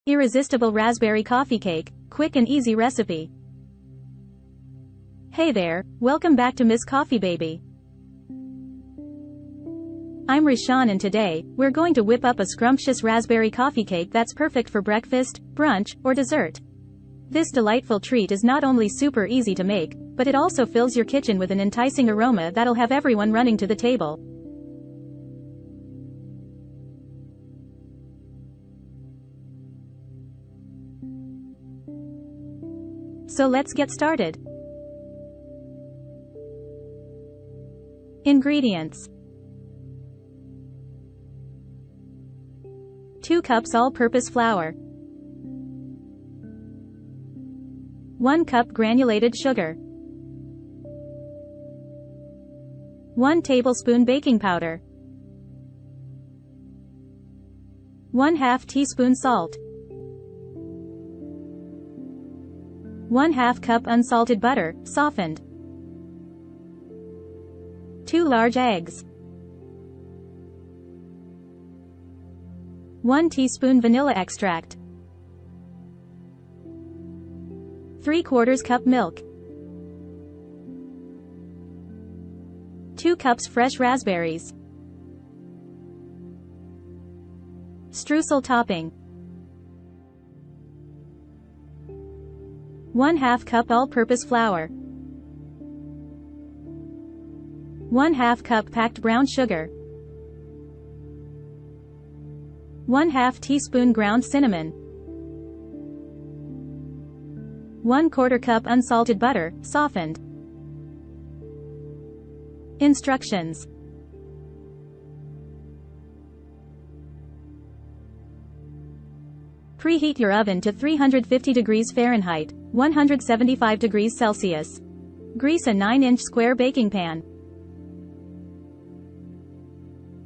Irresistible raspberry coffee cake, quick and easy recipe. Hey there, welcome back to Miss Coffee Baby. I'm Rashawn and today, we're going to whip up a scrumptious raspberry coffee cake that's perfect for breakfast, brunch, or dessert. This delightful treat is not only super easy to make, but it also fills your kitchen with an enticing aroma that'll have everyone running to the table. So let's get started. Ingredients: 2 cups all-purpose flour, 1 cup granulated sugar, 1 tablespoon baking powder, 1/2 teaspoon salt, 1/2 cup unsalted butter, softened, 2 large eggs, 1 teaspoon vanilla extract, 3/4 cup milk, 2 cups fresh raspberries, streusel topping, 1/2 cup all-purpose flour, 1/2 cup packed brown sugar, 1/2 teaspoon ground cinnamon, 1/4 cup unsalted butter, softened. Instructions. Preheat your oven to 350 degrees Fahrenheit, 175 degrees Celsius. Grease a 9-inch square baking pan.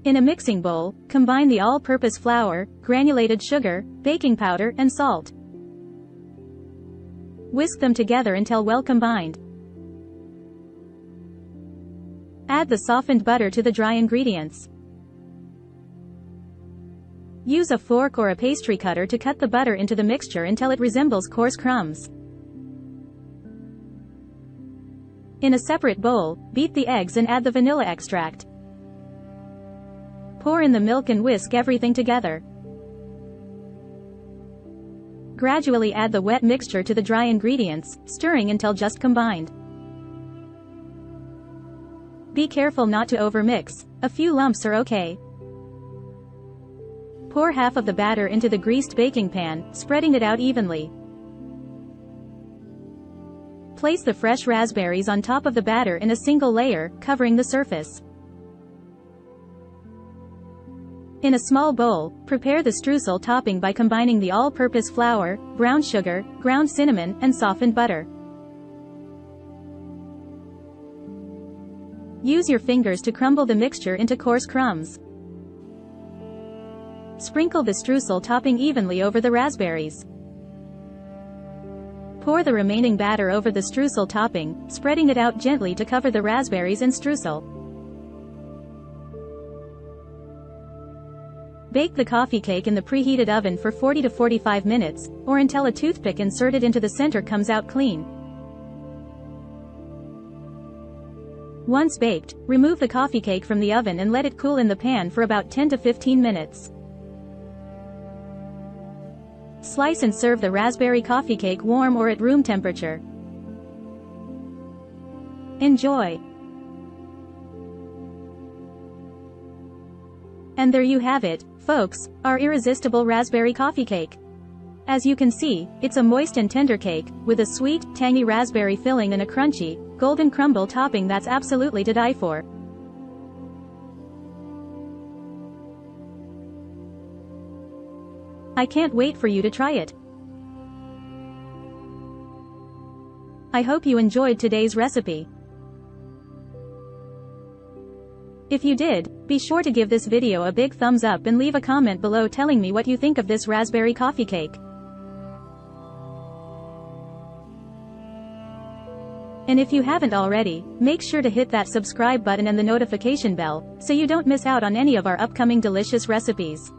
In a mixing bowl, combine the all-purpose flour, granulated sugar, baking powder, and salt. Whisk them together until well combined. Add the softened butter to the dry ingredients. Use a fork or a pastry cutter to cut the butter into the mixture until it resembles coarse crumbs. In a separate bowl, beat the eggs and add the vanilla extract. Pour in the milk and whisk everything together. Gradually add the wet mixture to the dry ingredients, stirring until just combined. Be careful not to overmix, a few lumps are okay. Pour half of the batter into the greased baking pan, spreading it out evenly. Place the fresh raspberries on top of the batter in a single layer, covering the surface. In a small bowl, prepare the streusel topping by combining the all-purpose flour, brown sugar, ground cinnamon, and softened butter. Use your fingers to crumble the mixture into coarse crumbs. Sprinkle the streusel topping evenly over the raspberries. Pour the remaining batter over the streusel topping, spreading it out gently to cover the raspberries and streusel. Bake the coffee cake in the preheated oven for 40 to 45 minutes, or until a toothpick inserted into the center comes out clean. Once baked, remove the coffee cake from the oven and let it cool in the pan for about 10 to 15 minutes. Slice and serve the raspberry coffee cake warm or at room temperature. Enjoy! And there you have it, folks, our irresistible raspberry coffee cake. As you can see, it's a moist and tender cake, with a sweet, tangy raspberry filling and a crunchy, golden crumble topping that's absolutely to die for. I can't wait for you to try it. I hope you enjoyed today's recipe. If you did, be sure to give this video a big thumbs up and leave a comment below telling me what you think of this raspberry coffee cake. And if you haven't already, make sure to hit that subscribe button and the notification bell, so you don't miss out on any of our upcoming delicious recipes.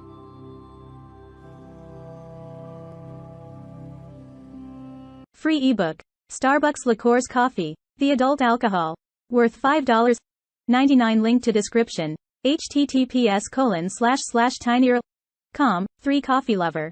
Free ebook. Starbucks Liqueurs Coffee. The adult alcohol. Worth $5.99. Link to description. https://tinyurl.com. 3 Coffee Lover.